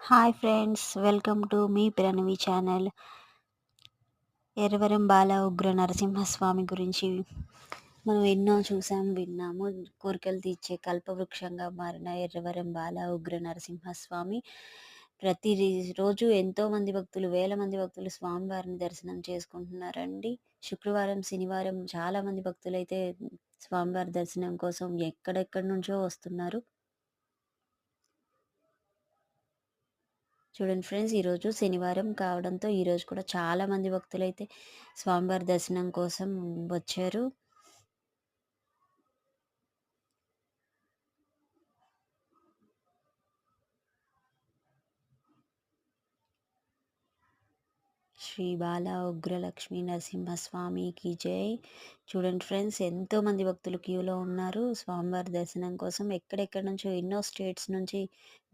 Hi friends, welcome to my Pranavi channel. Erravaram Bala Ugra Narasimhaswamy గురించి మనం ఎన్నో చూసాం, విన్నాము. కోరికలు తీర్చే కల్పవృక్షంగా మారిన ఎర్రవరం బాల ఉగ్ర నరసింహస్వామి ప్రతి రోజు ఎంతో మంది భక్తులు, వేల మంది భక్తులు స్వామివారిని దర్శనం చేసుకుంటున్నారండి. శుక్రవారం, శనివారం చాలా మంది భక్తులైతే స్వామివారి దర్శనం కోసం ఎక్కడెక్కడి నుంచో వస్తున్నారు. చూడండి ఫ్రెండ్స్, ఈరోజు శనివారం కావడంతో ఈరోజు కూడా చాలా మంది భక్తులైతే స్వామివారి దర్శనం కోసం వచ్చారు. శ్రీ బాల ఉగ్రలక్ష్మీ నరసింహస్వామికి జై. చూడండి ఫ్రెండ్స్, ఎంతో మంది భక్తులు క్యూలో ఉన్నారు స్వామివారి దర్శనం కోసం. ఎక్కడెక్కడి నుంచో, ఎన్నో స్టేట్స్ నుంచి